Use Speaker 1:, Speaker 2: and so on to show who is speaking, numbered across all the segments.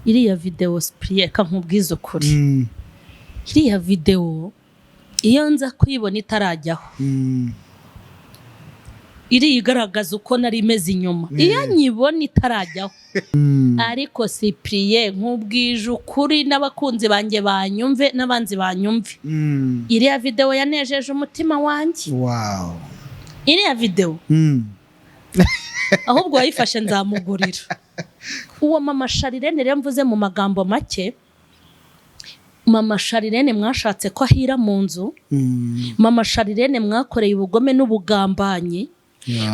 Speaker 1: iriya video Cyprien kankubwiza ukuri iriya video iyo nza kuyibona itarajyaho iri igaragaza uko nari meze inyuma iyo nyibona itarajyaho ariko Cyprien nkubwije ukuri n'abakunzi banjye banyumve n'abanzi banyumve iriya video yanejeje umutima wanjye.
Speaker 2: Wow.
Speaker 1: Iriya video ahubwo wayifashe nzamugurira. Uwo mama Charlene rero mvuze mu magambo make, mama Charlene mwashatse ko ahira mu nzu, mama Charlene mwakoreye ubugome n'ubugambanyi,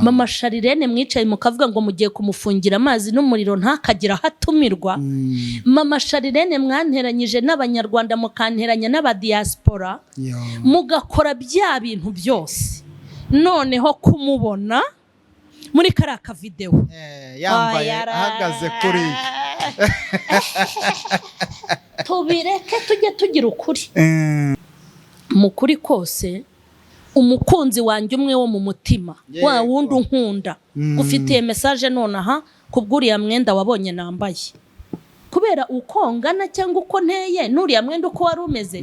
Speaker 1: mama Charlene mwicaye mukavuga ngo mugiye kumufungira amazi n'umuriro ntakagira hatumirwa, mama Charlene mwanteranyije n'abanyarwanda mukanteranya n'abadiaspora, mugakora bya bintu byose. Noneho kumubona muri karaka video
Speaker 2: yambaye ahagaze kuri
Speaker 1: tubireke tujye tugira ukuri mukuri kose. Umukunzi wanjye umwe wo mu mutima wa wundi unkunda ufitiye message nonaha kubwuriya mwenda wabonye nambaye, kubera ukongana cyangwa uko nteye nuriya mwenda uko wari umeze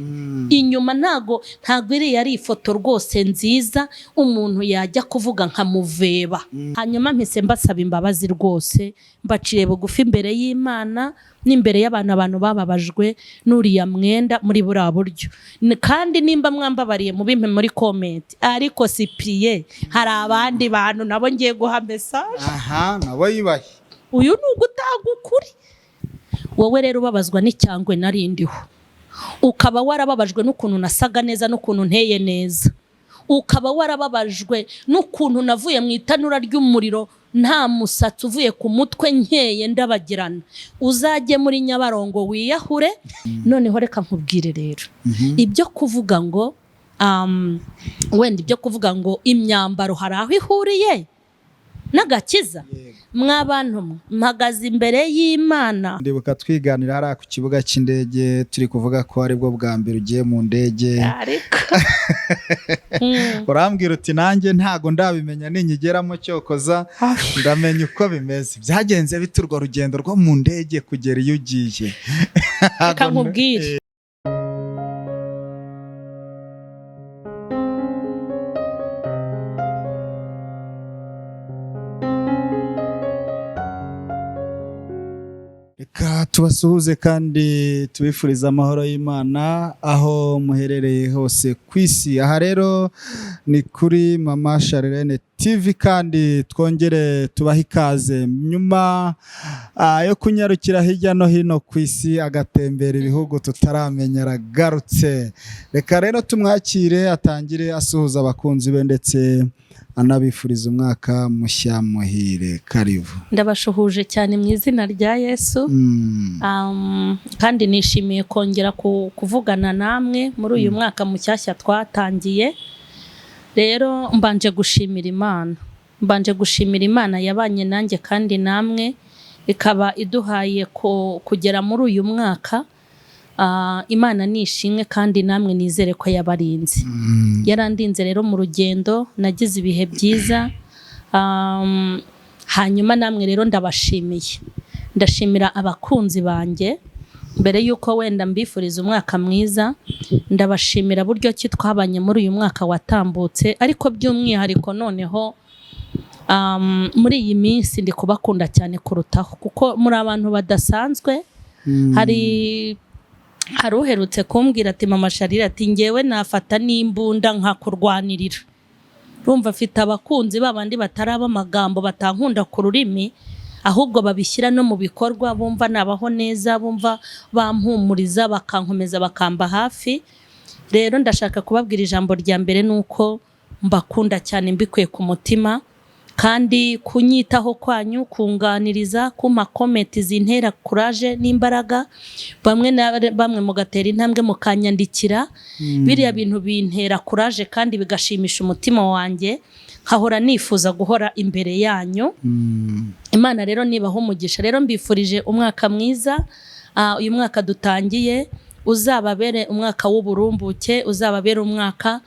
Speaker 1: inyuma ntago iri yari ifoto rwose nziza umuntu yajya kuvuga nkamuveba. Hanyuma mpise mbasaba imbabazi rwose, mbaciye bugufi imbere y'Imana n'imbere y'abantu bababajwe nuriya mwenda muri buriya buryo. Kandi nimba mwambabariye mu bimpe muri comment, ariko Cyprien hari abandi bantu nabo ngiye guha message.
Speaker 2: Nabo ibahe
Speaker 1: uyu n'ugutaga ukuri. Wowe rero ubabazwa n'icyangwe narindiho, ukaba warababajwe n'ukuntu nasaga neza n'ukuntu nteye neza, ukaba warababajwe n'ukuntu navuye mu itanura ry'umuriro nta musatsi uvuye ku mutwe nkeye ndabagirana, uzajye muri Nyabarongo wiyahure. Noneho reka nkubwire rero ibyo kuvuga ngo wenda ibyo kuvuga ngo imyambaro hari aho ihuriye n'agakiza. Mwabantu mpagaze imbere y'Imana.
Speaker 2: Ndibuka twiganira hari ku kibuga cy'indege turi kuvuga ko ari bwo bwa mbere ugiye mu ndege,
Speaker 1: ariko
Speaker 2: urambwira uti nanjye ntago ndabimenya ninyigeramo cyokoza ndamenya uko bimeze. Byagenze biturwa rugendo rwo mu ndege kugera iyo ugiye.
Speaker 1: Reka nkubwire
Speaker 2: tubasuhuze kandi tubifuriza amahoro y'Imana aho muherereye hose ku isi. Aha rero ni kuri Mama Charlene TV kandi twongere tubaha ikaze nyuma yo kunyarukira hirya no hino ku isi agatembera ibihugu tutaramenya aragarutse. Reka rero tumwakire atangire asuhuza abakunzi be ndetse anabifuriza umwaka mushya muhire. Karibu.
Speaker 1: Ndabashuhuje cyane mu izina rya Yesu. Kandi nishimiye kongera kuvugana namwe muri uyu mwaka mushyashya twatangiye. Rero mbanje gushimira Imana yabanye nanjye kandi namwe ikaba iduhaye kugera muri uyu mwaka. Imana nishimwe kandi namwe nizere ko yabarinze. Yarandinze rero mu rugendo, nagize ibihe byiza. Hanyuma namwe rero ndashimira abakunzi banjye. Mbere yuko wenda mbifuriza umwaka mwiza, ndabashimira buryo ki twabanye muri uyu mwaka watambutse, ariko by'umwihariko noneho muri iyi minsi ndi kubakunda cyane kurutaho kuko muri abantu badasanzwe. Hari uherutse kumbwira ati Mama Charlene ati ngewe nafata n'imbunda nkakurwanirira. Urumva afite abakunzi babandi bataraba amagambo batankunda ku rurimi, ahubwo babishyira no mu bikorwa, bumva nabaho neza, bumva bampumuriza, bakankomeza, bakamba hafi. Rero ndashaka kubabwira ijambo rya mbere nuko mbakunda cyane mbikuye ku mutima, kandi kunyitaho kwanyu, kunganiriza, kuma comment zintera courage n'imbaraga, bamwe mugatera intambwe mukanyandikira. Biriya bintu bintera courage kandi bigashimisha umutima wanjye, nkahora nifuza guhora imbere yanyu. Imana rero nibaho umugisha. Rero mbifurije umwaka mwiza. Uyu mwaka dutangiye uzababere umwaka w'uburumbuke, uzababere umwaka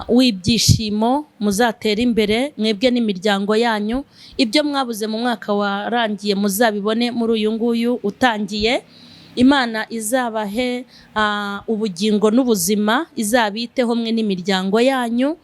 Speaker 1: w'ibyishimo, muzatera imbere mwebwe n'imiryango yanyu. Ibyo mwabuze mu mwaka warangiye muzabibone muri uyu nguyu utangiye. Imana izabahe ubugingo n'ubuzima, izabiteho mwe n'imiryango yanyu,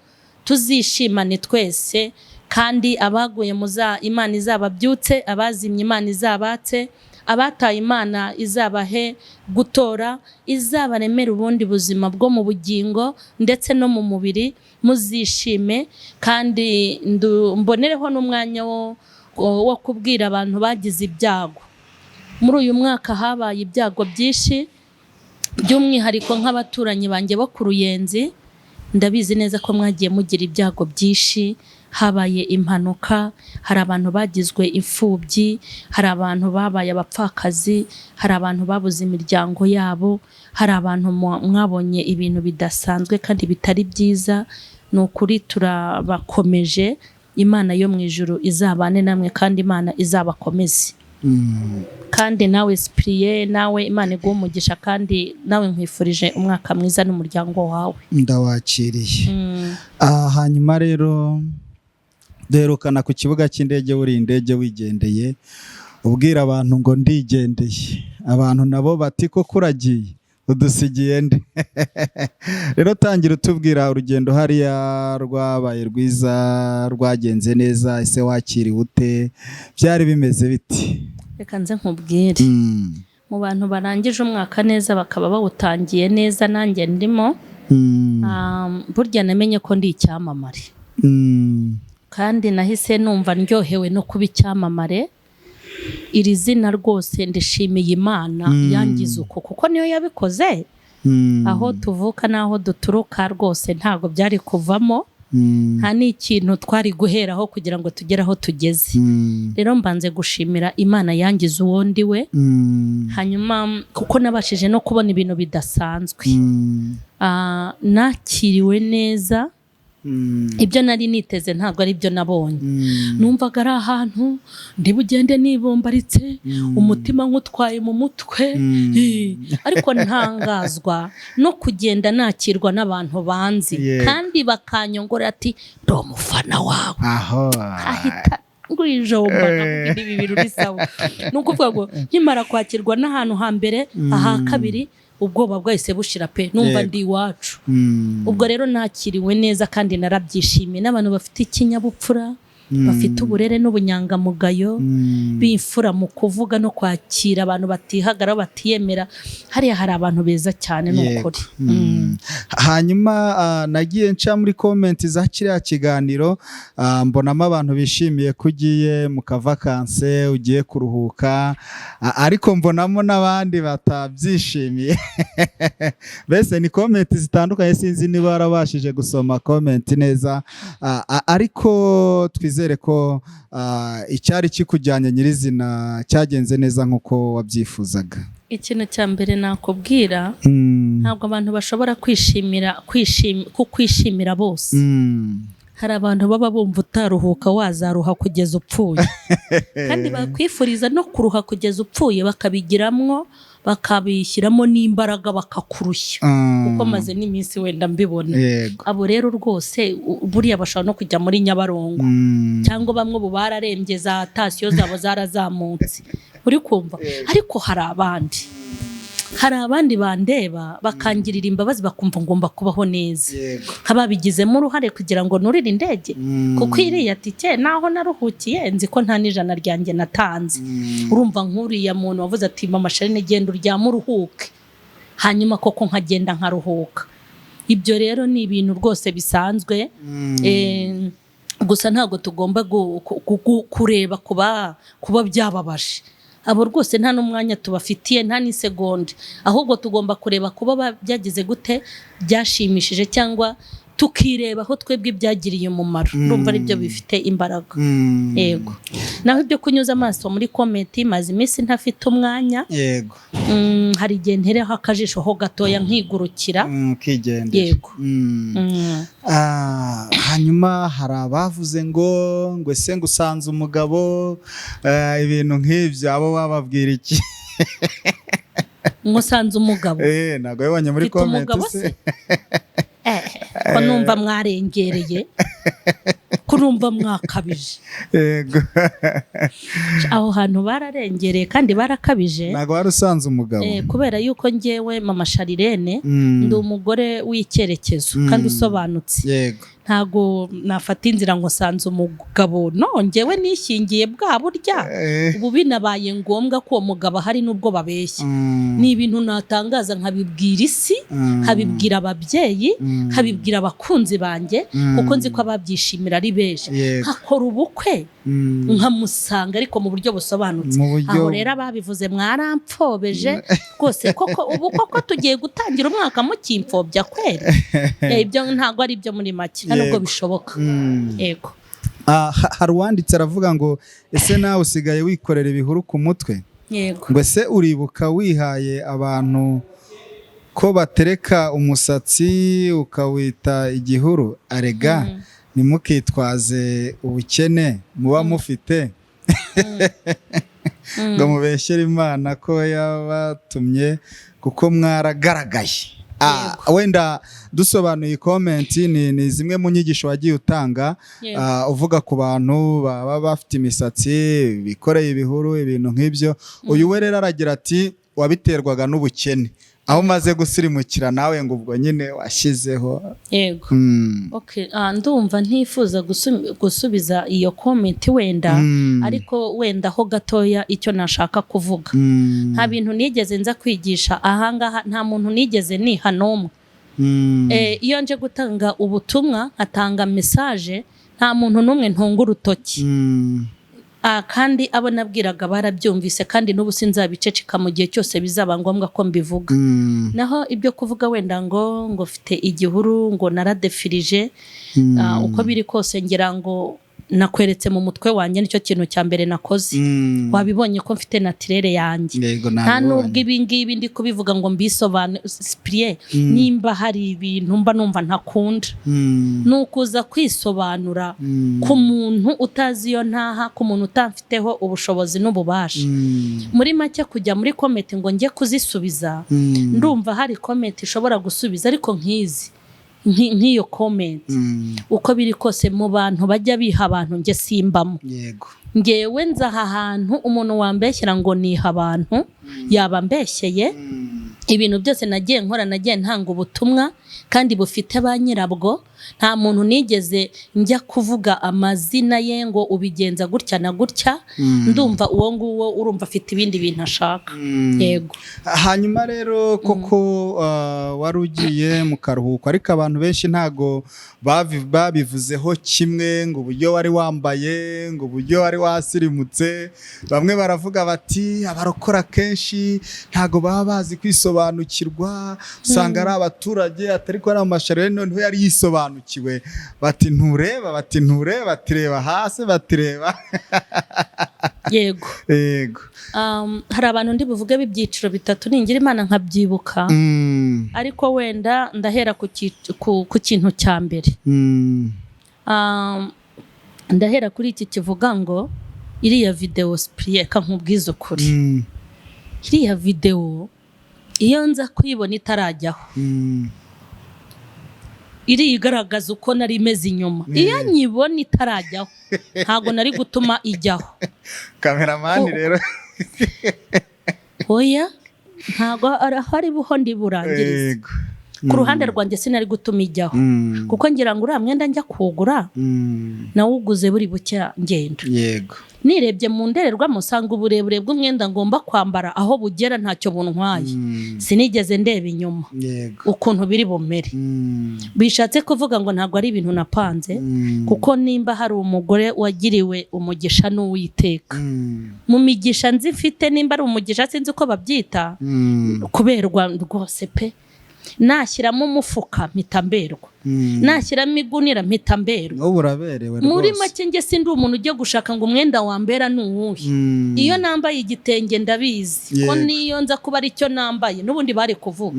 Speaker 1: tuzishimane twese, kandi abaguye Imana izababyutse, abazimye Imana izabatse, abataye Imana izabahe gutora, izabaremera ubundi buzima bwo mu bugingo ndetse no mu mubiri, muzishime. Kandi mbonereho n'umwanya wo kubwira abantu bagize ibyago. Muri uyu mwaka habaye ibyago byinshi, by'umwihariko nk'abaturanyi banjye bo ku Ruyenzi, ndabizi neza ko mwagiye mugira ibyago byinshi. Habaye impanuka, hari abantu bagizwe imfubyi, hari abantu babaye abapfakazi, hari abantu babuze imiryango yabo, hari abantu mwabonye ibintu bidasanzwe kandi bitari byiza. Ni ukuri turabakomeje, Imana yo mu ijuru izabane namwe kandi Imana izabakomeze. Kandi nawe Cyprien, nawe Imana iguhe umugisha, kandi nawe nkwifurije umwaka mwiza n'umuryango wawe.
Speaker 2: Ndawakiriye. Hanyuma rero duherukana ku kibuga cy'indege, uri indege wigendeye, ubwira abantu ngo ndigendeye. Abantu nabo bati ko kuragiye udusigiye nde? Rero tangira utubwira urugendo hariya rwabaye rwiza, rwagenze neza, ese wakiriwe ute? Byari bimeze biti?
Speaker 1: Reka nze nkubwire. Mu bantu barangije umwaka neza bakaba bawutangiye neza, nanjye ndimo. Burya namenye ko ndi icyamamare. Kandi nahise numva ndyohewe no kuba icyamamare. Iri zina rwose ndishimiye Imana yangize uko, kuko niyo yabikoze. Aho tuvuka n'aho duturuka rwose ntago byari kuvamo, nta n'ikintu twari guheraho kugira ngo tugere aho tugeze. Rero mbanze gushimira Imana yangize uwo ndi we. Hanyuma kuko nabashije no kubona ibintu bidasanzwe, nakiriwe neza. Ibyo nari niteze ntabwo ari byo nabonye. Numvaga ari ahantu ndi bugende nibombaritse, umutima nk'utwaye mu mutwe, ariko ntangazwa no kugenda nakirwa n'abantu banzi, kandi bakanyongora ati ndi umufana wawe. Ahita ngwijomba navuga ibi bintu bisawa. Nukuvuga ngo nkimara kwakirwa n'ahantu hambere, aha kabiri ubwoba bwahise bushira pe, numva ndi iwacu. Ubwo rero nakiriwe neza kandi narabyishimiye, n'abantu bafite ikinyabupfura, bafite uburere n'ubunyangamugayo, bimfura mu kuvuga no kwakira, abantu batihagara batiyemera. Hariya hari abantu beza cyane n'ukuri.
Speaker 2: Hanyuma nagiye nca muri comment za kiriya kiganiro, mbonamo abantu bishimiye ko ugiye mu kavakanse, ugiye kuruhuka, ariko mbonamo n'abandi batabyishimiye. Bese ni comment zitandukanye, sinzi niba warabashije gusoma comment neza, ariko twizere ko icyari kikujyanye nyirizina cyagenze neza nk'uko wabyifuzaga.
Speaker 1: Ikintu cya mbere nakubwira, ntabwo abantu bashobora kwishimira bose. Hari abantu baba bumva utaruhuka wazaruha kugeza upfuye, kandi bakwifuriza no kuruha kugeza upfuye, bakabigiramwo, bakabishyiramo n'imbaraga bakakurushya, kuko maze n'iminsi wenda mbibona. Abo rero rwose buriya bashobora no kujya muri Nyabarongo, cyangwa bamwe ubu bararembye, za tasiyo zabo zarazamutse, uri kumva. Ariko hari abandi bandeba bakangirira imbabazi, bakumva ngomba kubaho neza, nk'ababigizemo uruhare kugira ngo nurire indege, kuko iriya tike naho naruhukiye nzi ko nta n'ijana ryanjye natanze. Urumva nk'uriya muntu wavuze ati mama Charlene genda uryame uruhuke, hanyuma koko nkagenda nkaruhuka. Ibyo rero ni ibintu rwose bisanzwe. Gusa ntabwo tugomba kureba kuba byababaje. Abo rwose nta n'umwanya tubafitiye, nta n'isegonde, ahubwo tugomba kureba kuba byagize gute, byashimishije, cyangwa tukireba aho twebwe byagiriye umumaro. Urumva ari byo bifite imbaraga. Yego. Naho ibyo kunyuza amaso muri comment, maze iminsi ntafite umwanya.
Speaker 2: Yego.
Speaker 1: Hari igihe ntereho akajisho ho gatoya nkigurukira.
Speaker 2: Kigendera.
Speaker 1: Yego.
Speaker 2: Hanyuma hari abavuze ngo ese ngusanze umugabo, ibintu nk'ibyo, abo wababwira iki?
Speaker 1: Ngusanze umugabo.
Speaker 2: Ntabwo yabonye muri comment se.
Speaker 1: Ko numva mwarengereye ko numva mwakabije.
Speaker 2: Yego.
Speaker 1: Aho hantu bararengereye kandi barakabije.
Speaker 2: Ntago wari usanze umugabo.
Speaker 1: Kubera yuko njyewe mama Charlene ndi umugore w'icyerekezo kandi usobanutse.
Speaker 2: Yego.
Speaker 1: Ntago nafata inzira ngo sanze umugabo, no, njyewe nishingiye bwa burya ubu binabaye ngombwa ko uwo mugabo hari n'ubwo babeshya. Ni ibintu natangaza nkabibwira isi, nkabibwira ababyeyi, nkabibwira abakunzi banjye kuko nzi ko ababyishimira ari benshi. Nkakora ubukwe nkamusanga ariko mu buryo busobanutse. Aho rero ababivuze mwarampfobeje rwose, koko ubu koko tugiye gutangira umwaka mukimfobya kwera. Ibyo ntago ari byo muri make nubwo bishoboka. Yego.
Speaker 2: Hari uwanditse aravuga ngo ese nawe usigaye wikorera ibihuru ku mutwe?
Speaker 1: Yego.
Speaker 2: Ngo ese uribuka wihaye abantu ko batereka umusatsi ukawita igihuru? Arega nimukitwaze ubukene muba mufite ngo mubeshyere Imana ko yabatumye kuko mwaragaragaye. Wenda dusobanuye komenti ni zimwe mu nyigisho wagiye utanga, uvuga ku bantu baba bafite imisatsi bikoreye ibihuru ibintu nk'ibyo. Uyu we rero aragira ati wabiterwaga n'ubukene, aho umaze gusirimukira nawe ngo ubwo nyine washyizeho.
Speaker 1: Yego. Okay, ndumva ntifuza gusubiza iyo komenti wenda, ariko wenda ho gatoya icyo nashaka kuvuga. Nta bintu nigeze nza kwigisha ahangaha, nta muntu nigeze niha n'umwe. Iyo nje gutanga ubutumwa nkatanga message, nta muntu n'umwe ntunga urutoki. Kandi abo nabwiraga barabyumvise kandi n'ubu sinzabiceceka mu gihe cyose bizaba ngombwa ko mbivuga. Naho ibyo kuvuga wenda ngo mfite igihuru, ngo naradefirije, uko biri kose ngira ngo nakweretse mu mutwe wanjye nicyo kintu cya mbere nakoze. Wabibonye ko mfite natirere yanjye. Nta nubwo ibingibi ndi kubivuga ngo mbisobanure. Nimba hari ibintu mba numva ntakunda, nukuza kwisobanura ku muntu utazi iyo ntaha, ku muntu utamfiteho ubushobozi n'ububasha. Muri make kujya muri komenti ngo njye kuzisubiza, ndumva hari komenti ishobora gusubiza, ariko nk'iyo comment uko biri kose mu bantu bajya biha abantu nge simbamo.
Speaker 2: Yego.
Speaker 1: Ngewe nza aha hantu umuntu wambeshyira ngo niha abantu yaba mbeshyeye. Ibintu byose nagiye nkora, nagiye ntanga ubutumwa kandi bufite ba nyirabwo. Nta muntu nigeze njya kuvuga amazina ye ngo ubigenza gutya na gutya. Ndumva uwo nguwo urumva afite ibindi bintu ashaka. Yego.
Speaker 2: Hanyuma rero koko wari ugiye mu karuhuko, ariko abantu benshi ntago babivuzeho kimwe, ngo uburyo wari wambaye, ngo uburyo wari wasirimutse. Bamwe baravuga bati abarokora kenshi ntago baba bazi kwisobanukirwa, usanga ari abaturage atari ko ari amasharire, noneho yari yisobanukiwe. Bati ntureba, bati reba hasi, bati reba.
Speaker 1: Yego.
Speaker 2: Yego.
Speaker 1: Hari abantu ndi buvuge b'ibyiciro bitatu ningira Imana nkabyibuka. Ariko wenda ndahera ku kintu cya mbere. Ndahera kuri iki kivuga ngo iriya video Cyprien nkubwiza ukuri. Iriya video iyo nza kuyibona itarajyaho, iri igaragaza uko nari meze inyuma. Iyo nyibona itarajyaho ntago nari gutuma ijyaho.
Speaker 2: Cameraman rero
Speaker 1: oya, ntago arahari buho ndi burangiriza. Ku ruhande rwanjye sinari gutuma ijyaho kuko ngira ngo uriya mwenda njya kugura nawuguze buri bucya ngenda.
Speaker 2: Yego.
Speaker 1: Nirebye mu ndorerwamo usanga uburebure bw'umwenda ngomba kwambara aho bugera ntacyo buntwaye. Sinigeze ndeba inyuma ukuntu biri bumere. Bishatse kuvuga ngo ntago ari ibintu napanze, kuko nimba hari umugore wagiriwe umugisha n'Uwiteka, mu migisha nzifite nimba ari umugisha sinzi uko babyita, kuberwa rwose pe. Nashyiramo umufuka mpita mberwa, nashyiramo igunira mpita mberwa.
Speaker 2: Ubu uraberewe rwose.
Speaker 1: Muri make nge sindi umuntu ugiye gushaka ngo umwenda wambera n'uwuhe. Iyo nambaye igitenge ndabizi ko niyo nza kuba ari cyo nambaye n'ubundi bari kuvuga.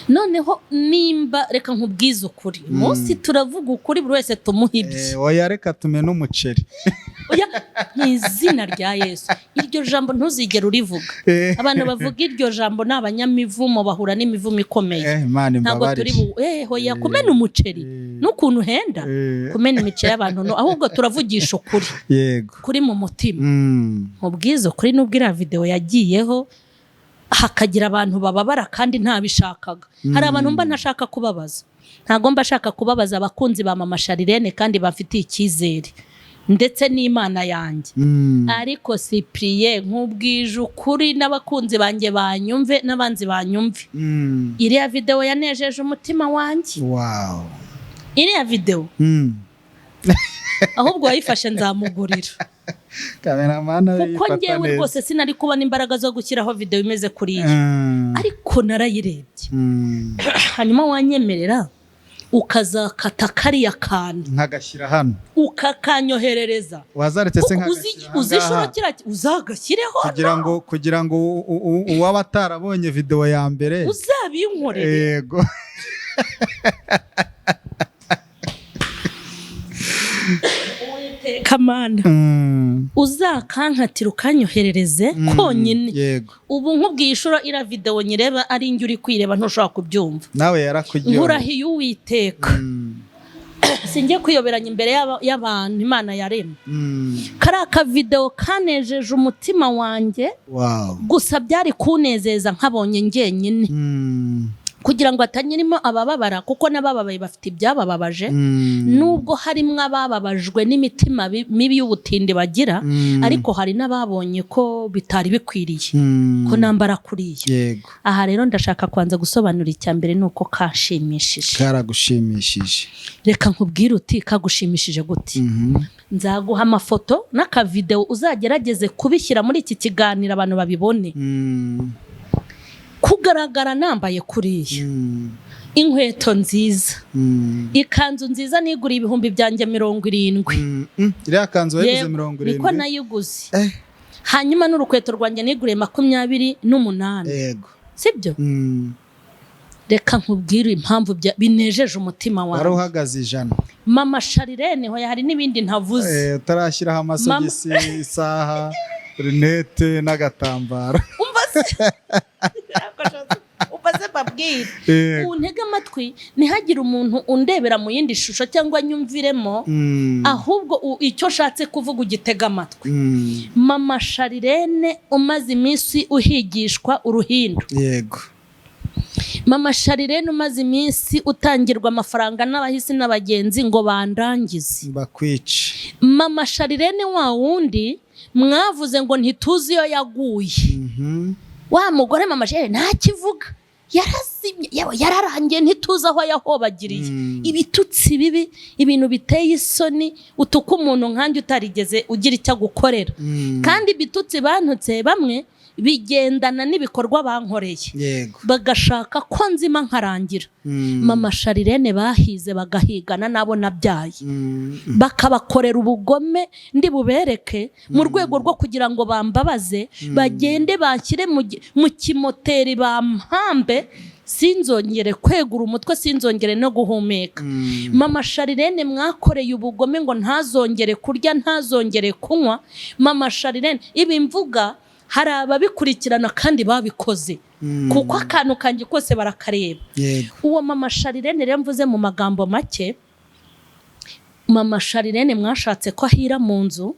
Speaker 1: noneho nimba reka nkubwize ukuri munsi turavuga ukuri buri wese tumuhibye
Speaker 2: oya reka tumena umuceri
Speaker 1: oya n'izina rya Yesu iryo jambo ntuzigera urivuga abantu bavuga iryo jambo n'abanyamivumo bahura n'imivumo ikomeye ntabwo turi hoya kumena umuceri n'ukuntu henda kumena imiceri y'abantu ahubwo turavugisha ukuri
Speaker 2: yego
Speaker 1: kuri mu mutima mubwize ukuri n'ubwo iriya video yagiyeho hakagira abantu bababara kandi ntabishakaga hari abantu mba ntashaka kubabaza ntago mba shaka kubabaza abakunzi ba mama Charlene kandi bafitiye icyizere ndetse n'Imana yanjye ariko Cyprien nkubwije ukuri n'abakunzi banjye banyumve n'abanzi banyumve iriya video yanejeje umutima wanjye
Speaker 2: wow
Speaker 1: iriya video ahubwo wayifashe nzamugurira kuko ngewe rwose sinari kubona imbaraga zo gushyiraho video imeze kuri iyi ariko narayirebye hanyuma wanyemerera ukazakata kariya kantu
Speaker 2: nkagashyira hano
Speaker 1: ukakanyoherereza
Speaker 2: wazaretse se
Speaker 1: uzishorokera uzagashyireho
Speaker 2: kugira ngo uwaba atarabonye video ya mbere
Speaker 1: uzabinkorere
Speaker 2: yego
Speaker 1: kamana uzakankatira ukanyoherereze konyine
Speaker 2: yego
Speaker 1: ubu nkubwiye ishuro ira video nyireba ari njye uri kwireba ntushobora kubyumva
Speaker 2: nawe yarakugiye
Speaker 1: nkurahiye Uwiteka singiye kuyoberanya imbere y'abantu Imana yaremye karaka video kanejeje umutima wanjye gusa byari kunezeza nkabonye ngenyine kugira ngo atanyirimo abababara kuko n'abababaye bafite ibyabababaje nubwo harimo abababajwe n'imitima mibi y'ubutindi bagira ariko hari n'ababonye ko bitari bikwiriye ko nambara kuriye
Speaker 2: yego
Speaker 1: aha rero ndashaka kwanza gusobanura icya mbere nuko kashimishije
Speaker 2: karagushimishije
Speaker 1: reka nkubwire uti kagushimishije gute nzaguha amafoto n'aka video uzagerageze kubishyira muri iki kiganiro abantu babibone kugaragara nambaye kuriya inkweto nziza ikanzu nziza niguriye ibihumbi byanjye 70
Speaker 2: iriya kanzu yaguze 70
Speaker 1: niko nayiguze hanyuma n'urukweto rwanjye niguriye 28
Speaker 2: yego
Speaker 1: sibyo reka nkubwire impamvu binejeje umutima wawe
Speaker 2: wari uhagaze ijana
Speaker 1: mama Charlene hoya hari n'ibindi ntavuze
Speaker 2: utarashyiraho amasogisi isaha rinete n'agatambaro
Speaker 1: ubaze babwire untega amatwi ntihagire umuntu undebera mu yindi shusho cyangwa nyumviremo ahubwo icyo shatse kuvuga ugitega amatwi mama Charlene umaze iminsi uhigishwa uruhindu
Speaker 2: yego
Speaker 1: mama Charlene umaze iminsi utangirwa amafaranga n'abahisi n'abagenzi ngo bandangize
Speaker 2: bakwice
Speaker 1: mama Charlene wa wundi mwavuze ngo ntituzi yo yaguye wa mugore mama Charlene ntakivuga yarazimye yararangiye ntituzi aho yahobagiriye ibitutsi bibi ibintu biteye isoni utuka umuntu nkanjye utarigeze ugira icyo gukorera kandi ibitutsi bantutse bamwe bigendana n'ibikorwa bankoreye bagashaka ko nzima nkarangira mama Charlene bahize bagahigana nabo nabyaye bakabakorera ubugome ndi bubereke mu rwego rwo kugira ngo bambabaze bagende bashyire mu kimoteri bampambe sinzongere kwegura umutwe sinzongere no guhumeka mama Charlene mwakoreye ubugome ngo ntazongere kurya ntazongere kunywa mama Charlene ibi mvuga hari ababikurikirana kandi babikoze kuko akantu kanjye kose barakareba uwo mama Charlene rero mvuze mu magambo make mama Charlene mwashatse ko ahira mu nzu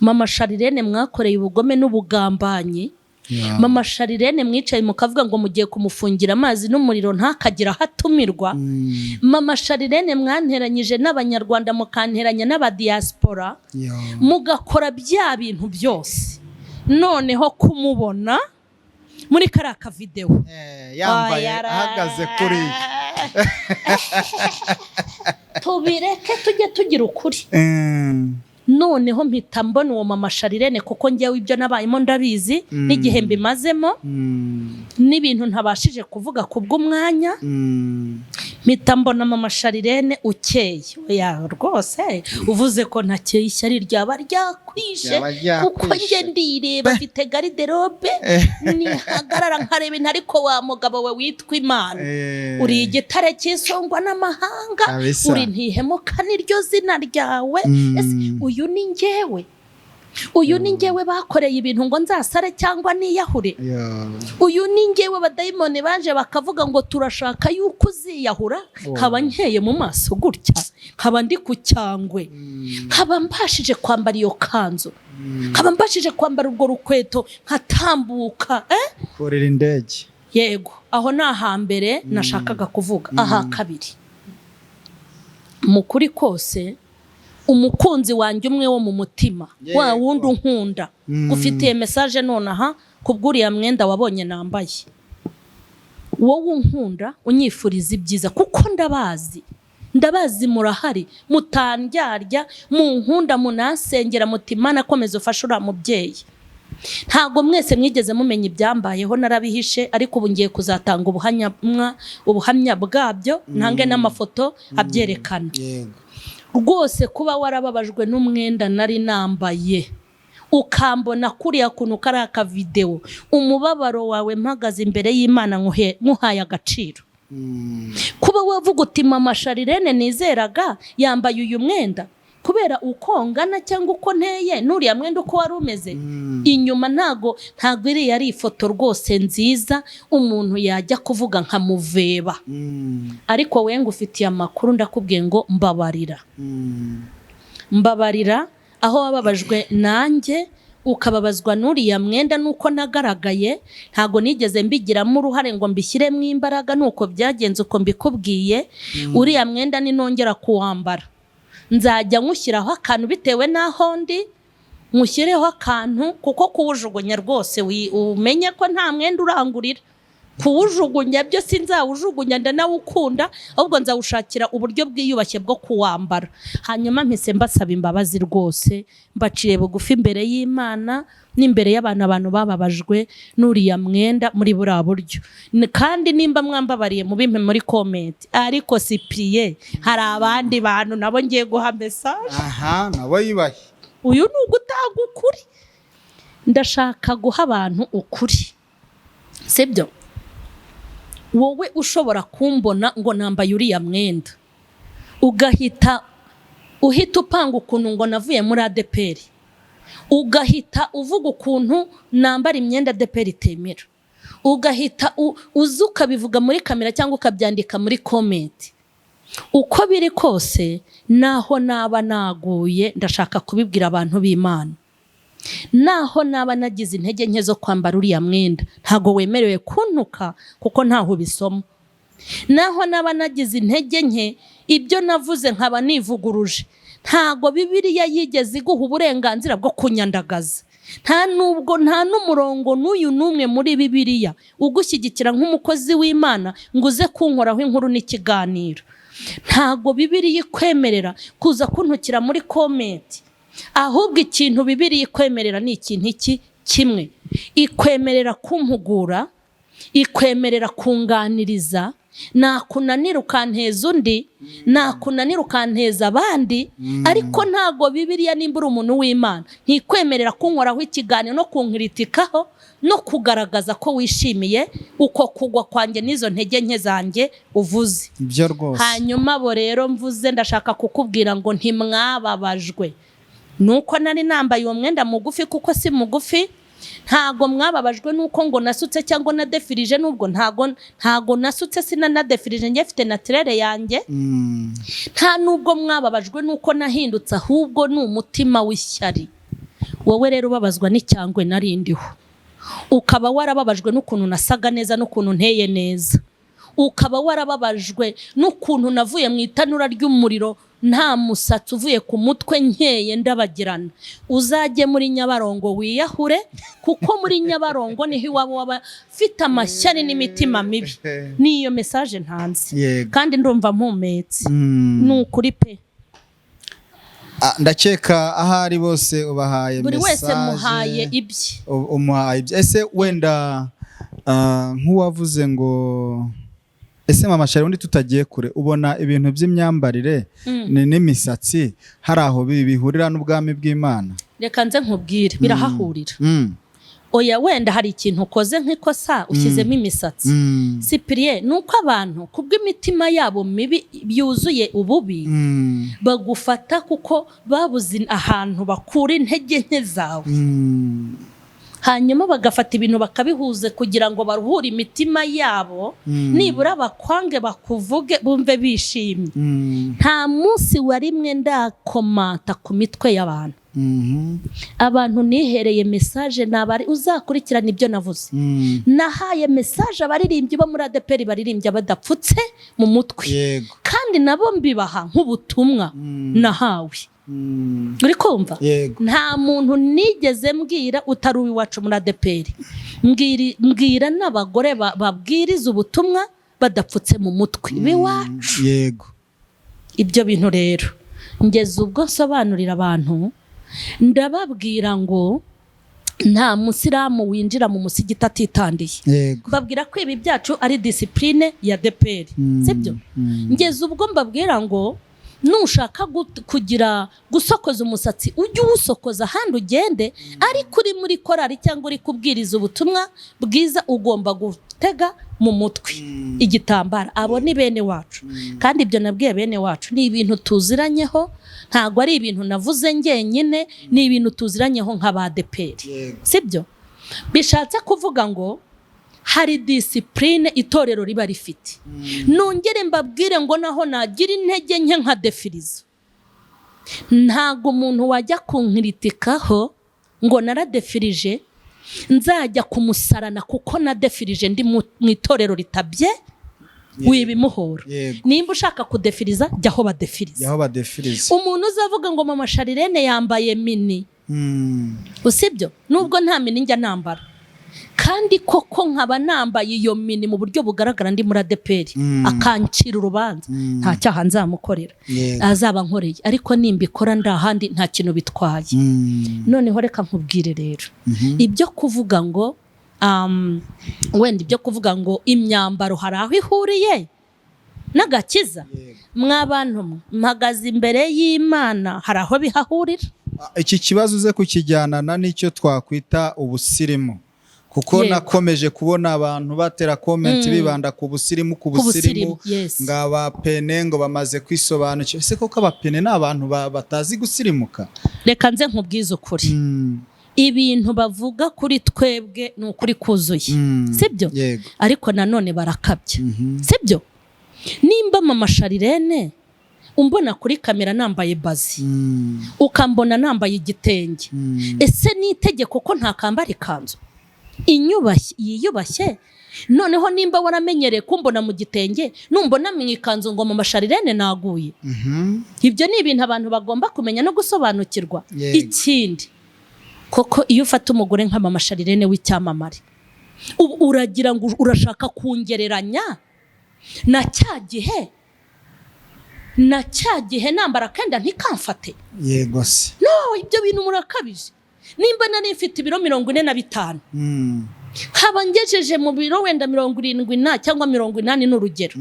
Speaker 1: mama Charlene mwakoreye ubugome n'ubugambanyi mama Charlene mwicaye mukavuga ngo mugiye kumufungira amazi n'umuriro ntakagira hatumirwa mama Charlene mwanteranyije n'abanyarwanda mukanteranya n'abadiaspora mugakora bya bintu byose noneho kumubona muri karaka video
Speaker 2: yambaye ahagaze kuri
Speaker 1: tubireke tujye tugira ukuri noneho mpita mbona uwo mama Charlene kuko njyewe ibyo nabayemo ndabizi n'igihe mbimazemo n'ibintu ntabashije kuvuga kubw'umwanya mpita mbona mama Charlene ukeye ya rwose uvuze ko ntakeye ishyari ryaba ryakwishe kuko njye ndireba mfite garderobe nihagarara nkareba ariko wa mugabo we witwa Imana uri igitare cy'isongwa n'amahanga uri ntihemuka n'iryo zina ryawe uyu ni njyewe bakoreye ibintu ngo nzasare cyangwa niyahure uyu ni njyewe badayimoni baje bakavuga ngo turashaka yuko uziyahura nkaba nkeye mu maso gutya nkaba ndi ku cyangwe nkaba mbashije kwambara iyo kanzu nkaba mbashije kwambara urwo rukweto nkatambuka
Speaker 2: kurira indege
Speaker 1: yego aho ni ahambere nashakaga kuvuga aha kabiri mu kuri kose umukunzi wanjye umwe wo mu mutima wa wundi unkunda ufitiye message nonaha kubwuriya mwenda wabonye nambaye wowe unkunda unyifuriza ibyiza kuko ndabazi murahari mutandyarya munkunda munasengera mutima nakomeza ufasha uriya mubyeyi ntago mwese mwigeze mumenya ibyambayeho narabihishe ariko ubu ngiye kuzatanga ubuhamya bwabyo ntange n'amafoto abyerekana rwose kuba warababajwe n'umwenda nari nambaye ukambona kuriya kuntu kari akavideo umubabaro wawe mpagaze imbere y'Imana nkuhaye agaciro kuba wavuga uti mama Charlene nizeraga yambaye uyu mwenda kubera uko ngana cyangwa uko nteye nuriya mwenda uko wari umeze inyuma ntago iri yari ifoto rwose nziza umuntu yajya kuvuga nka muveba ariko wenga ufitiye amakuru ndakubwiye ngo mbabarira aho wababajwe nanjye ukababazwa nuriya mwenda nuko nagaragaye ntago nigeze mbigiramo uruhare ngo mbishyiremo imbaraga nuko byagenze uko mbikubwiye uriya mwenda ninongera kuwambara nzajya nkushyiraho akantu bitewe naho ndi nkushyireho akantu kuko kuwujugunya rwose umenye ko nta mwenda urangurira kuwujugunya byo sinzawujugunya ndanawukunda ahubwo nzawushakira uburyo bwiyubashye bwo kuwambara hanyuma mpise mbasaba imbabazi rwose mbacire bugufi imbere y'Imana n'imbere y'abantu bababajwe nuriya mwenda muri buriya buryo kandi nimba mwambabariye mubimpe muri comment ariko sipiye hari abandi bantu nabo ngiye guha message
Speaker 2: nabo ibahe
Speaker 1: uyu ni ugutanga ukuri ndashaka guha abantu ukuri sibyo wowe ushobora kumbona ngo nambaye uriya mwenda uhita upanga ukuntu ngo navuye muri ADPR ugahita uvuga ukuntu nambara imyenda ADPR itemera ugahita uza ukabivuga muri kamera cyangwa ukabyandika muri comment uko biri kose naho naba naguye ndashaka kubibwira abantu b'Imana naho naba nagize intege nke zo kwambara uriya mwenda ntago wemerewe kuntuka kuko ntaho bisoma naho naba nagize intege nke ibyo navuze nkaba nivuguruje ntago Bibiliya yigeze iguha uburenganzira bwo kunyandagaza nta n'umurongo n'uyu n'umwe muri Bibiliya ugushyigikira nk'umukozi w'Imana ngo uze kunkoraho inkuru n'ikiganiro ntago Bibiliya ikwemerera kuza kuntukira muri comment ahubwo ikintu Bibiliya ikwemerera ni ikintu iki kimwe ikwemerera kumpugura ikwemerera kunganiriza nakunanira ukanteza undi nakunanira ukanteza abandi ariko ntago Bibiliya nimbura umuntu w'Imana ntikwemerera kunkoraho ikiganiro no kunkritikaho no kugaragaza ko wishimiye uko kugwa kwanjye nizo ntege nke zanjye uvuze
Speaker 2: ibyo rwose
Speaker 1: hanyuma bo rero mvuze ndashaka kukubwira ngo ntimwababajwe nuko nari nambaye uwo mwenda mugufi kuko si mugufi ntago mwababajwe nuko ngo nasutse cyangwa nadefirije nubwo ntago nasutse sinanadefirije njye mfite naturelle yanjye nta nubwo mwababajwe nuko nahindutse ahubwo ni umutima w'ishyari wowe rero ubabazwa n'icyangwe narindiho ukaba warababajwe n'ukuntu nasaga neza n'ukuntu nteye neza ukaba warababajwe n'ukuntu navuye mu itanura ry'umuriro nta musatsi uvuye ku mutwe nkeye ndabagirana uzajye muri Nyabarongo wiyahure kuko muri Nyabarongo niho iwabo wabafite amashyari n'imitima mibi niyo message ntanze kandi ndumva mpumetse ni ukuri pe
Speaker 2: ndakeka ahari bose ubahaye
Speaker 1: buri
Speaker 2: message,
Speaker 1: wese muhaye ibye
Speaker 2: umuhaye ibye. Ese wenda nk'uwavuze ngo ese mama Charlene undi tutagiye kure, ubona ibintu by'imyambarire n'imisatsi hari aho bihurira n'ubwami bw'Imana?
Speaker 1: Reka nze nkubwire birahahurira. Oya wenda hari ikintu ukoze nk'ikosa ushyizemo imisatsi. Cyprien, nuko abantu kubw'imitima yabo mibi byuzuye ububi bagufata kuko babuze ahantu bakura intege nke zawe. Hanyuma bagafata ibintu bakabihuze kugira ngo baruhure imitima yabo, nibura bakwange bakuvuge bumve bishimye. Nta munsi warimwe ndakomata ku mitwe y'abantu. Abantu nihereye message nabari uzakurikirana ibyo navuze. Nahaye message abaririmbyi bo muri ADPR baririmbye badapfutse mu mutwe, kandi nabo mbibaha nk'ubutumwa nahawe. Uri kumva? Nta muntu nigeze mbwira utari uwiwacu muri ADPR. Mbwira n'abagore babwiriza ubutumwa badapfutse mu mutwe biwacu. Ibyo bintu rero ngeze ubwo nsobanurira abantu, ndababwira ngo nta musiramu winjira mu musigiti atitandiye. Babwira ko ibi byacu ari discipline ya ADPR, sibyo? Ngeze ubwo mbabwira ngo nushaka kugira gusokoza umusatsi ujye uwusokoza ahandi ugende, ariko uri muri korari cyangwa uri kubwiriza ubutumwa bwiza ugomba gutega mu mutwe igitambara. Abo ni bene wacu, kandi ibyo nabwiye bene wacu ni ibintu tuziranyeho, ntago ari ibintu navuze ngenyine, ni ibintu tuziranyeho nk'ADPR, sibyo? Bishatse kuvuga ngo hari discipline itorero riba rifite. Nongere mbabwire ngo naho nagira intege nke nka defirizo, ntago umuntu wajya kunkritikaho ngo naradefirije nzajya kumusarana kuko nadefirije ndi mu itorero ritabye wibimuhoro. Nimba ushaka kudefiriza jyaho badefiriza. Umuntu uzavuga ngo mama Charlene yambaye mini, usibyo nubwo nta mini njya nambara, kandi koko nkaba nambaye iyo mini mu buryo bugaragara ndi muri ADPR, akancira urubanza nta cyaha nzamukorera, azaba nkoreye. Ariko nimbikora ndahandi nta kintu bitwaye. Noneho reka nkubwire rero ibyo kuvuga ngo wenda ibyo kuvuga ngo imyambaro hari aho ihuriye n'agakiza. Mwabantu mpagaze imbere y'Imana, hari aho bihahurira.
Speaker 2: Iki kibazo uze kukijyanana n'icyo twakwita ubusirimu, kuko nakomeje kubona abantu batera comment bibanda ku busirimu ngaba pene ngo bamaze kwisobanukira. Ese koko abapene ni abantu batazi gusirimuka?
Speaker 1: Reka nze nkubwize ukuri, ibintu bavuga kuri twebwe ni ukuri kuzuye, sibyo? Ariko nanone barakabye, sibyo? Nimba mama Charlene umbona kuri kamera nambaye bazi, ukambona nambaye igitenge, ese ni itegeko ko ntakambara ikanzu yiyubashye? Noneho nimba waramenyereye kumbona mu gitenge, numbona mu ikanzu ngo mama Charlene naguye. Ibyo ni ibintu abantu bagomba kumenya no gusobanukirwa. Ikindi koko iyo ufata umugore nka mama Charlene w'icyamamare, uragira ngo urashaka kungereranya na cya gihe nambara kenda ntikamfate?
Speaker 2: Yego se.
Speaker 1: No, ibyo bintu murakabije. Nimba nari mfite ibiro 45, nkaba ngejeje mu biro wenda 70 cyangwa 80 n'urugero,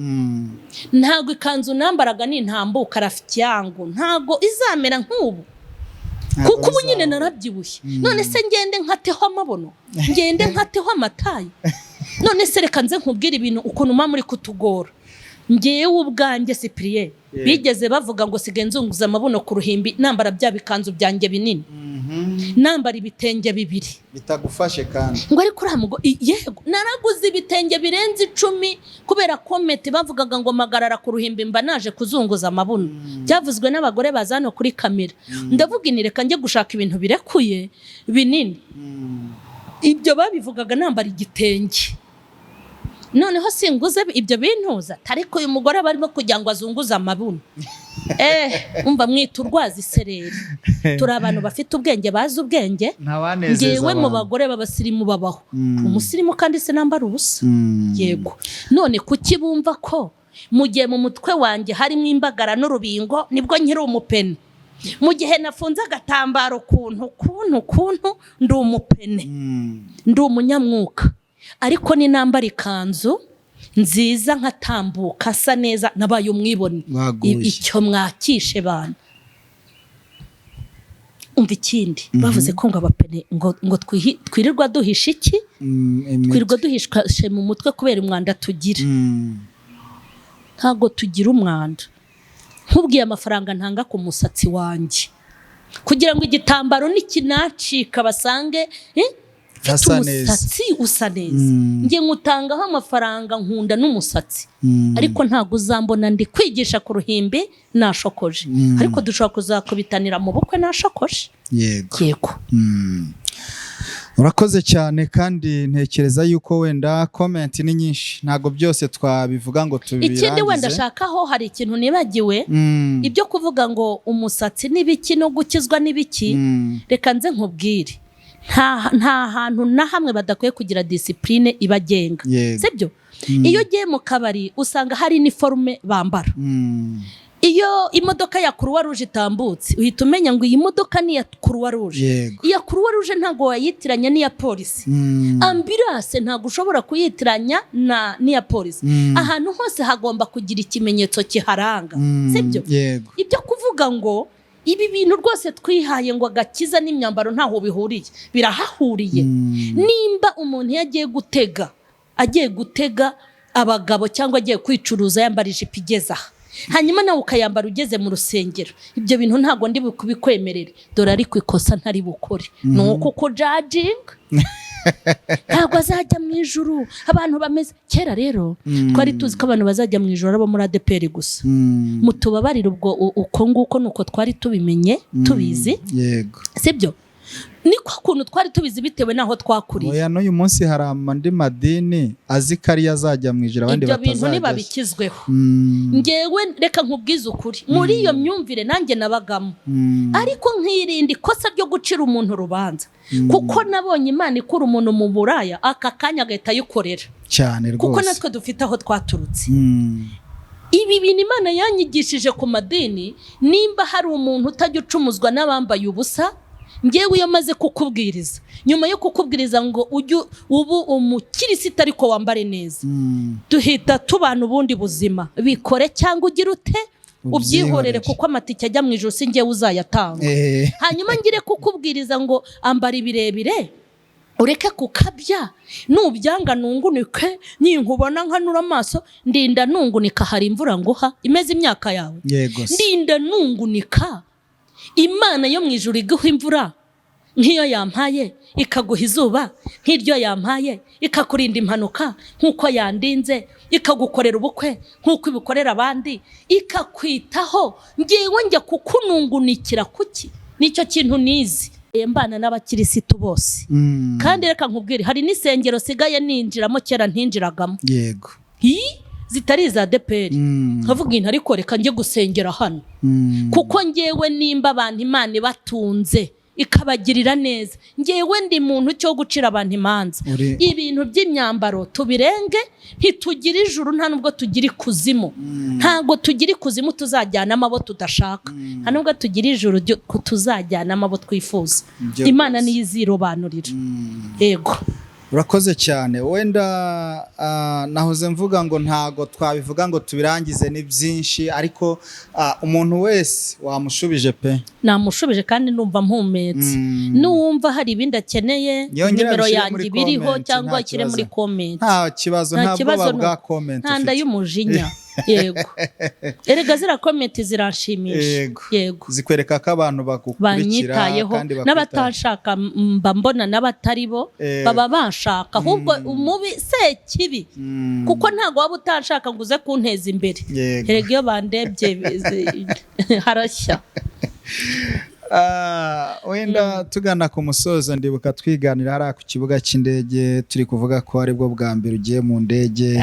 Speaker 1: ntago ikanzu nambaraga n'intambuka rafiki yangu ntago izamera nk'ubu, kuko ubu nyine narabyibushye. None se ngende nkateho amabono, ngende nkateho amatayi? None se reka nze nkubwire ibintu ukuntu muri kutugora. Ngewe ubwanjye Cyprien bigeze bavuga ngo sigenzunguza amabuno ku ruhimbi nambara bya bikanzu byanjye binini, nambara ibitenge bibiri
Speaker 2: bitagufashe kandi
Speaker 1: ngo ari kuri amugo. Yego naraguze ibitenge birenze 10 kubera comment bavugaga ngo magarara ku ruhimbi mba naje kuzunguza amabuno. Byavuzwe n'abagore bazano kuri kamera. Ndavuga ni reka njye gushaka ibintu birekuye binini. Ibyo babivugaga nambara igitenge. Noneho singuze ibyo bintuza, ariko uyu mugore barimo kugira ngo azunguza amabuno. Umva mwiturwaza isereri. Turi abantu bafite ubwenge, bazi ubwenge. Ngewe mu bagore babasirimu babaho. Umusirimu kandi se nambara ubusa. Yego. None kuki bumva ko mu gihe mu mutwe wanjye harimo imbagara n'urubingo nibwo nkiri umupene? mu gihe nafunze agatambaro kuntu ndi umupene ndi umunyamwuka ariko ni nambara ikanzu nziza nkatambuka asa neza nabaye umwibone icyo mwakishe bana umva ikindi bavuze ko ngo abapene ngo twirirwa duhisha iki twirirwa duhishe mu mutwe kubera umwanda tugira ntago tugira umwanda nkubwiye amafaranga ntanga ku musatsi wanjye kugira ngo igitambaro nikinacika basange umusatsi usa neza njye ngutangaho amafaranga nkunda n'umusatsi ariko ntago uzambona ndi kwigisha ku ruhimbi nashokoje ariko dushobora kuzakubitanira mu bukwe nashokoje yego
Speaker 2: urakoze cyane kandi ntekereza yuko wenda comment ni nyinshi ntago byose twabivuga ngo tubirangize
Speaker 1: ikindi wenda shakaho hari ikintu nibagiwe ibyo kuvuga ngo umusatsi n'ibiki no gukizwa n'ibiki reka nze nkubwire nta hantu na hamwe badakwiye kugira discipline ibagenga sibyo iyo ugiye mu kabari usanga hari uniforme bambara iyo imodoka ya Croix Rouge itambutse uhita umenya ngo iyi modoka ni ya Croix Rouge iya Croix Rouge ntago wayitiranya n'iya polisi ambulance ntago ushobora kuyitiranya n'iya polisi ahantu hose hagomba kugira ikimenyetso kiharanga sibyo ibyo kuvuga ngo ibi bintu rwose twihaye ngo agakiza n'imyambaro ntaho bihuriye birahahuriye nimba umuntu agiye gutega abagabo cyangwa agiye kwicuruza yambarije ipigeza hanyuma nawe ukayambara ugeze mu rusengero ibyo bintu ntago ndi kubikwemerera dore ariko ikosa ntari bukore nuko ko judging ntago azajya mu ijuru abantu bameze kera rero twari tuzi ko abantu bazajya mu ijuru abo muri ADPR gusa mutubabarira ubwo uko nguko nuko twari tubimenye tubizi sibyo niko kuntu twari tubizi bitewe naho twakuriye
Speaker 2: oya n'uyu munsi hari amandi madini azi kari yazajya mu ijuru abandi batazajya
Speaker 1: ibyo bintu nibabikizweho ngewe reka nkubwize ukuri muri iyo myumvire nanjye nabagamo ariko nkirindi ikosa ryo gucira umuntu urubanza kuko nabonye Imana ikura umuntu mu buraya aka kanya agahita yikorera
Speaker 2: cyane rwose
Speaker 1: kuko natwe dufite aho twaturutse ibi bintu Imana yanyigishije ku madini nimba hari umuntu utajya ucumuzwa n'abambaye ubusa ngewe iyo maze kukubwiriza nyuma yo kukubwiriza ngo ubu umukirisitu ariko wambare neza duhita tubana ubundi buzima bikore cyangwa ugira ute ubyihorere kuko amatike ajya mu ijuru si ngewe uzayatanga hanyuma ngire kukubwiriza ngo ambara ibirebire ureke kukabya nubyanga nungunike ninkubona nkanura amaso ndinda nungunika hari imvura nguha imeze imyaka yawe ndinda nungunika Imana yo mu ijuru iguha imvura nk'iyo yampaye ikaguha izuba nk'iryo yampaye ikakurinda impanuka nk'uko yandinze ikagukorera ubukwe nk'uko ibikorera abandi ikakwitaho ngewe njya kukunungunikira kuki nicyo kintu nizi mbana n'abakirisitu bose kandi reka nkubwire hari n'isengero sigaye ninjiramo kera ntinjiragamo
Speaker 2: yego
Speaker 1: zitari iza ADPR nkavuga intu ariko reka njye gusengera hano kuko ngewe nimba abantu Imana ibatunze ikabagirira neza ngewe ndi muntu cyo gucira abantu imanza ibintu by'imyambaro tubirenge ntitugira ijuru nta nubwo tugira ikuzimu ntago tugira ikuzimu tuzajyana amabo tudashaka nta nubwo tugira ijuru tuzajyana amabo twifuza Imana niyo izirobanurira yego
Speaker 2: urakoze cyane wenda nahoze mvuga ngo ntago twabivuga ngo tubirangize ni byinshi ariko umuntu wese wamushubije pe
Speaker 1: namushubije kandi numva mpumetse nuwumva hari ibindi akeneye nimero yanjye biriho cyangwa akire muri comment
Speaker 2: nta kibazo ntabwo bwa comment
Speaker 1: ntanda y'umujinya yego erega zira comment ziranshimisha yego
Speaker 2: zikwereka ko abantu bagukurikira
Speaker 1: kandi n'abatashaka mba mbona n'abatari bo baba bashaka ahubwo umubi se kibi kuko ntago waba utashaka ngo uze kunteza imbere erega iyo bandebye harashya
Speaker 2: wenda tugana ku musozo ndibuka twiganira hari ku kibuga cy'indege turi kuvuga ko ari bwo bwa mbere ugiye mu ndege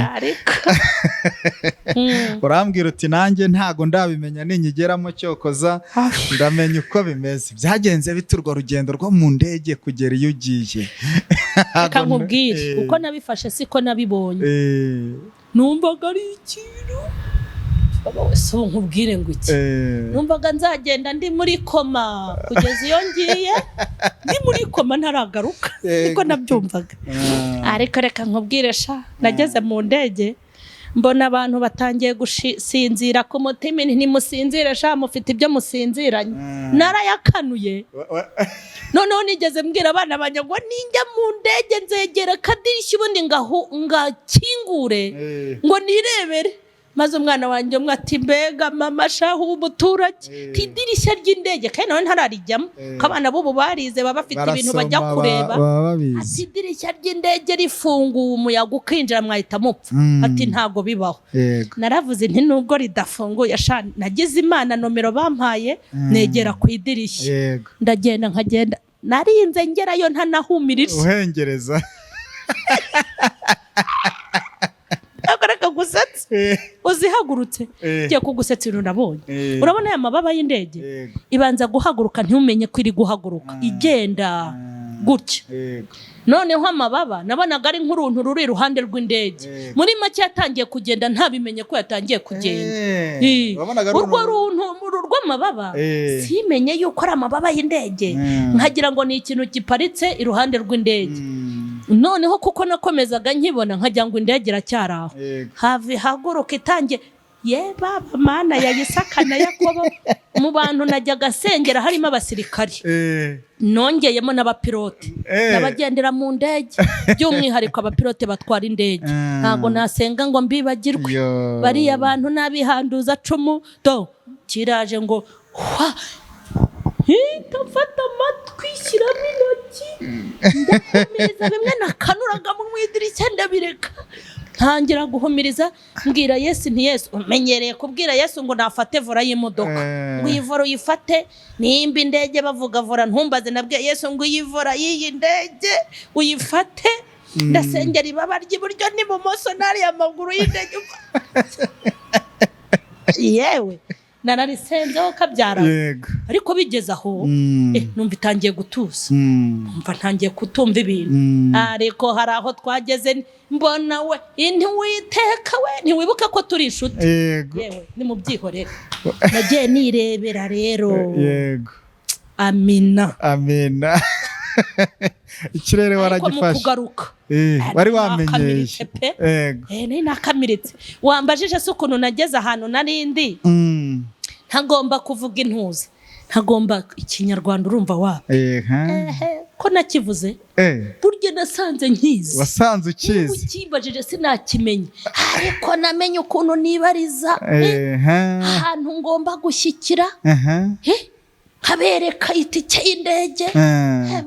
Speaker 2: urambwira uti nanjye ntago ndabimenya ninyigeramo cyokoza ndamenya uko bimeze byagenze biturwa rugendo rwo mu ndege kugera iyo ugiye
Speaker 1: reka nkubwire uko nabifashe siko nabibonye numvaga ari ikintu so nkubwire ngo iki numvaga nzagenda ndi muri koma kugeza iyo ngiye ndi muri koma ntaragaruka niko nabyumvaga ariko reka nkubwire sha nageze mu ndege mbona abantu batangiye gusinzira ku mutima ntimusinzire sha mufite ibyo musinziranye narayakanuye noneho nigeze mbwira abana banjye ngo ninjya mu ndege nzegera akadirishya ubundi ngakingure ngo nirebere maze umwana wanjye umwe ati mbega mama shahu umuturage idirishya ry'indege kandi nawe ntararijyamo ko abana b'ubu barize baba bafite ibintu bajya kureba ati idirishya ry'indege rifunguye umuyaga ukinjira mwahita mupfa ati ntago bibaho naravuze nti nubwo ridafunguye nagize Imana nomero bampaye negera ku idirishya ndagenda nkagenda narinze ngerayo ntanahumirije
Speaker 2: uhengereza
Speaker 1: agaraka gusetsa uzihagurutse giye kugusetsa ibintu nabonye urabona ya mababa y'indege ibanza guhaguruka ntumenye ko iri guhaguruka igenda gutya noneho amababa nabonaga ari nk'uruntu ruri iruhande rw'indege muri make yatangiye kugenda ntabimenye ko yatangiye kugenda urwo runtu rw'amababa simenye yuko ari amababa y'indege nkagira ngo ni ikintu giparitse iruhande rw'indege noneho kuko nakomezaga nkibona nkajya ngo indege iracyaraho haguruka itangiye ye baba Mana ya Isaka na Yakobo mu bantu najyaga sengera harimo abasirikari nongeyemo n'abapilote n'abagendera mu ndege by'umwihariko abapilote batwara indege ntago nasenga ngo mbibagirwe bari abantu nabihanduza cumu do kiraje ngo ndafata amatwi shyiramo intoki ndakomeza bimwe nakanuraga mu idirishya ndabireka ntangira guhumiriza mbwira Yesu nti Yesu umenyereye kubwira Yesu ngo nafate vora y'imodoka ngo iyivora uyifate nimba indege bavuga vora ntumbaze nabwiye Yesu ngo iyivora y'iyi ndege uyifate ndasengera ibaba ry'iburyo n'ibumoso nari amaguru y'indege yewe nararisenzeho kabyara ariko bigeze aho numva itangiye gutuza numva ntangiye kutumva ibintu ariko hari aho twageze mbona we ntiwiteka we ntiwibuka ko turi inshuti yewe ni mu byihorere nagiye nirebera rero amina
Speaker 2: ikirere waragifashe wari wamenyeye
Speaker 1: ni nakamiritse wambajije se ukuntu nageze ahantu narindi ntagomba kuvuga intuzi ntagomba ikinyarwanda urumva wapi ko nakivuze burya nasanze nkizi
Speaker 2: wasanze ukizi
Speaker 1: ukibajije sinakimenye ariko namenye ukuntu nibariza ahantu ngomba gushyikira kabereka itike y'indege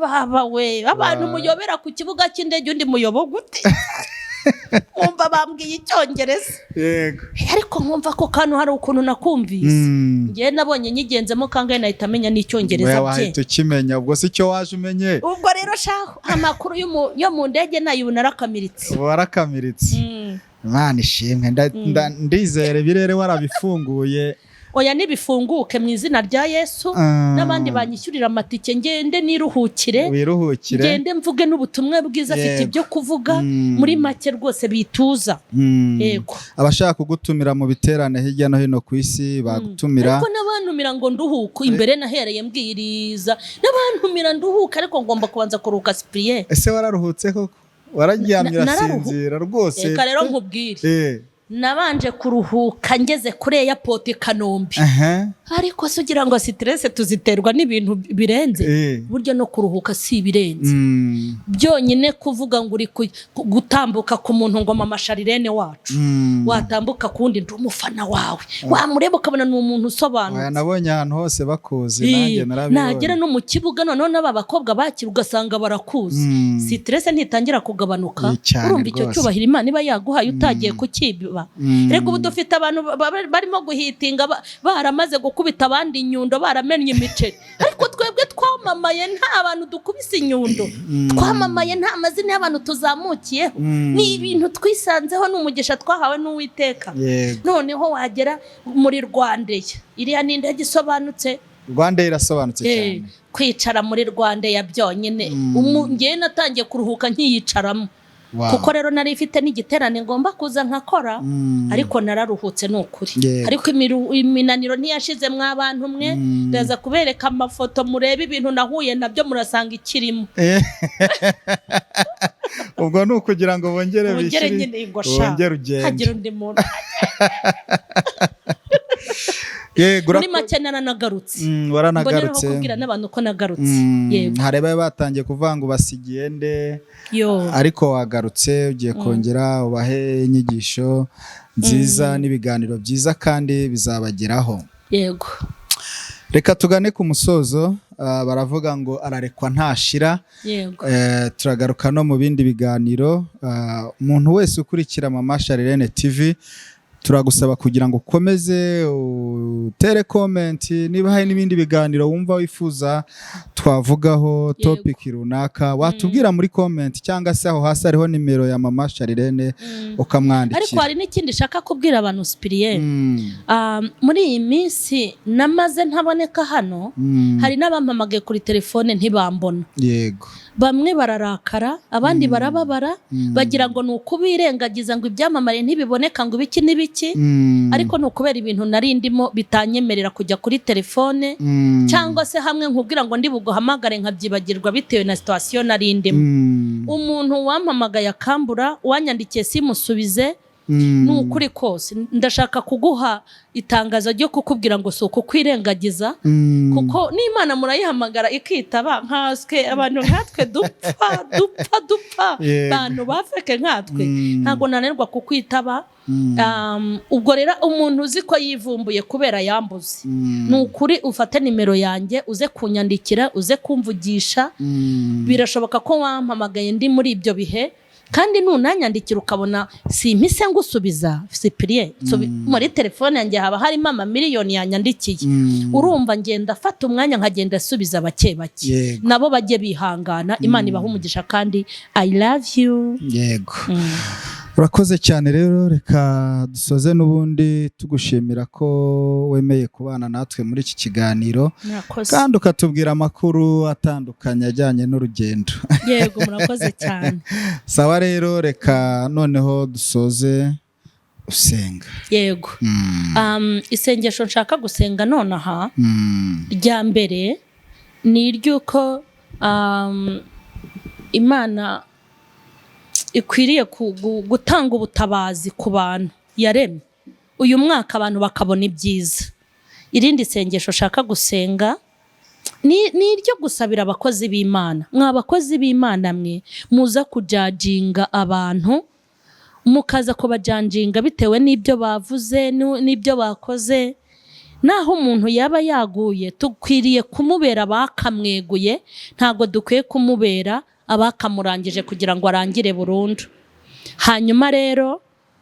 Speaker 1: baba we abantu muyobera ku kibuga cy'indege undi muyobo gute mwumva bambwiye icyongereza ariko mwumva ko kantu hari ukuntu nakumvise ngiye nabonye nyigenzemo kangahe nahita amenya n'icyongereza bye
Speaker 2: wahita ukimenya ubwo si cyo waje umenye
Speaker 1: ubwo rero shaho amakuru yo mu ndege nayo narakamiritse
Speaker 2: warakamiritse Imana ishimwe ndizere birere warabifunguye
Speaker 1: oya nibifunguke mu izina rya Yesu n'abandi banyishyurira amatike ngende niruhukire ngende mvuge n'ubutumwa bwiza afite ibyo kuvuga muri make rwose bituza yego
Speaker 2: abashaka kugutumira mu biterane hirya no hino ku isi bagutumira
Speaker 1: ariko n'abantumira ngo nduhuke imbere nahereye mbwiriza n'abantumira nduhuke ariko ngomba kubanza kuruhuka Cyprien
Speaker 2: ese wararuhutse koko wararyamira sinzira rwose
Speaker 1: reka rero nkubwire nabanje kuruhuka ngeze kuri airport Kanombe ariko se ugira ngo stress tuziterwa n'ibintu birenze buryo no kuruhuka si birenze byonyine kuvuga ngo uri gutambuka ku muntu ngo mama Charlene wacu watambuka kundi ndumufana wawe wamureba ukabona ni umuntu usobanutse
Speaker 2: nabonye ahantu hose bakuzi nanjye narabibonye
Speaker 1: nagera no mu kibuga none n'aba bakobwa bakira ugasanga barakuzi stress ntitangira kugabanuka urumva icyo cyubahira Imana iba yaguhaye utagiye kukiba rego ubu dufite abantu barimo guhitinga baramaze gukubita abandi inyundo baramennye imiceri ariko twebwe twamamaye nta bantu dukubise inyundo twamamaye nta mazina y'abantu tuzamukiyeho ni ibintu twisanzeho n'umugisha twahawe n'Uwiteka noneho wagera muri Rwandeya iriya ni indege isobanutse
Speaker 2: Rwandeya irasobanutse cyane
Speaker 1: kwicara muri Rwandeya byonyine ngiye natangiye kuruhuka nkiyicaramo kuko rero nari ifite n'igiterane ngomba kuza nkakora ariko nararuhutse n'ukuri ariko iminaniro ntiyashize mw'abantu mwe ndaza kubereka amafoto murebe ibintu nahuye nabyo murasanga ikirimo
Speaker 2: ubwo ni ukugira ngo bongere
Speaker 1: bishyire bongere ugende hagira undi muntu muri make naranagarutse
Speaker 2: waranagarutse
Speaker 1: mbonera kubwira n'abantu ko nagarutse
Speaker 2: yego hareba batangiye kuvuga ngo basigiye nde ariko wagarutse ugiye kongera ubahe inyigisho nziza n'ibiganiro byiza kandi bizabageraho
Speaker 1: yego.
Speaker 2: Reka tugane ku musozo. Baravuga ngo ararekwa ntashira. Turagaruka no mu bindi biganiro. Umuntu wese ukurikira Mama Charlene TV turagusaba kugira ngo ukomeze utere comment niba hari n'ibindi biganiro wumva wifuza twavugaho topic runaka watubwira muri comment cyangwa se aho hasi hariho nimero ya Mama Charlene ukamwandikira.
Speaker 1: Ariko hari n'ikindi shaka kubwira abantu Cyprien, muri iyi minsi namaze ntaboneka hano, hari n'abampamagaye kuri telefone ntibambona.
Speaker 2: Yego.
Speaker 1: Bamwe bararakara, abandi barababara, bagira ngo nukubirengagiza ngo ibyamamare ntibiboneka ngo ibiki n'ibiki, ariko nukubera ibintu nari ndimo bitanyemerera kujya kuri telefone, cyangwa se hamwe nkubwira ngo ndi buguhamagare nkabyibagirwa bitewe na situation nari ndimo. Umuntu wampamagaye akambura, wanyandikiye simusubize, nukuri kose ndashaka kuguha itangazo ryo kukubwira ngo soko kwirengagiza, kuko n'Imana murayihamagara ikitaba nkaswe abantu nkatwe dupfa bantu bafeke nkatwe ntago nanirwa kukwitaba. Ubwo rero umuntu uzi ko yivumbuye kubera yambuze, nukuri ufate nimero yanjye uze kunyandikira, uze kumvugisha. Birashoboka ko wampamagaye ndi muri ibyo bihe, kandi nunanyandikira ukabona simpise ngusubiza Cyprien, muri telefone yanjye haba harimo amamiliyoni yanyandikiye, urumva ngenda fata umwanya nkagenda asubiza bake bake, nabo bajye bihangana. Imana ibahe umugisha kandi I love you.
Speaker 2: Yego. Urakoze cyane rero, reka dusoze n'ubundi tugushimira ko wemeye kubana natwe muri iki kiganiro kandi ukatubwira amakuru atandukanye ajyanye n'urugendo.
Speaker 1: Yego, murakoze cyane.
Speaker 2: Sawa rero, reka noneho dusoze usenga.
Speaker 1: Yego. Isengesho nshaka gusenga nonaha rya mbere ni iryuko Imana ikwiriye gutanga ubutabazi ku bantu yaremye uyu mwaka, abantu bakabona ibyiza. Irindi sengesho shaka gusenga ni iryo gusabira abakozi b'Imana. Mwa bakozi b'Imana mwe muza kujajinga abantu, mukaza kubajajinga bitewe n'ibyo bavuze n'ibyo bakoze. Naho umuntu yaba yaguye, tukwiriye kumubera bakamweguye, ntago dukwiye kumubera abakamurangije kugira ngo arangire burundu. Hanyuma rero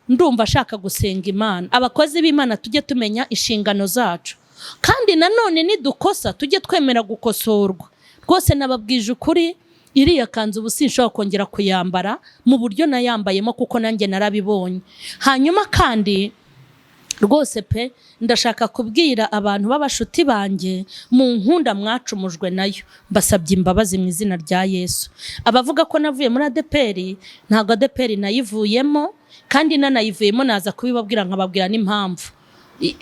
Speaker 1: ndumva ashaka gusenga Imana, abakozi b'Imana tujye tumenya inshingano zacu, kandi nanone nidukosa tujye twemera gukosorwa. Rwose nababwije ukuri, iriya kanzu ubu sinshobora kongera kuyambara mu buryo nayambayemo, kuko nanjye narabibonye. Hanyuma kandi rwose pe ndashaka kubwira abantu b'abashuti banjye, mu nkunda mwacumujwe nayo, mbasabye imbabazi mu izina rya Yesu. Abavuga ko navuye muri ADPR, ntago ADPR nayivuyemo, kandi nanayivuyemo naza kubibabwira nkababwira n'impamvu.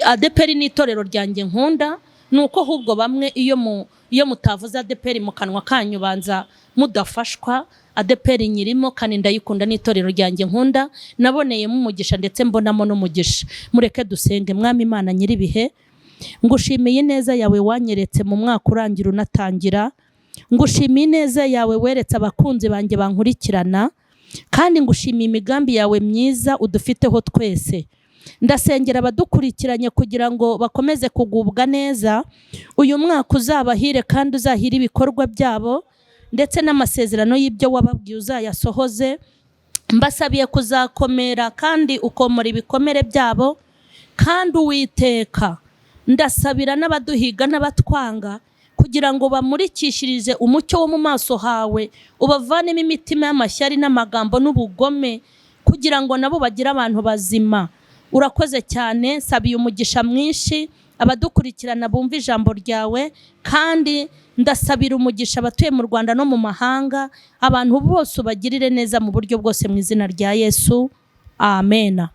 Speaker 1: ADPR ni itorero ryanjye nkunda, nuko ahubwo bamwe iyo mutavuze ADPR mu kanwa kanyu banza mudafashwa. ADPR nyirimo kandi ndayikunda, n'itorero ryanjye nkunda, naboneyemo umugisha ndetse mbonamo n'umugisha. Mureke dusenge. Mwami Imana nyiribihe, ngushimiye neza yawe wanyeretse mu mwaka urangira unatangira, ngushimiye neza yawe weretse abakunzi banjye bankurikirana, kandi ngushimiye imigambi yawe myiza udufiteho twese. Ndasengera abadukurikiranye kugira ngo bakomeze kugubwa neza, uyu mwaka uzabahire kandi uzahire ibikorwa byabo, ndetse n'amasezerano y'ibyo wababwiye uzayasohoze. Mbasabiye kuzakomera kandi ukomora ibikomere byabo, kandi Uwiteka ndasabira n'abaduhiga n'abatwanga kugira ngo bamurikishirize umucyo wo mu maso hawe, ubavanemo imitima y'amashyari n'amagambo n'ubugome, kugira ngo nabo bagire abantu bazima. Urakoze cyane, sabiye umugisha mwinshi abadukurikirana bumva ijambo ryawe, kandi ndasabira umugisha abatuye mu Rwanda no mu mahanga, abantu bose ubagirire neza mu buryo bwose mu izina rya Yesu, amena.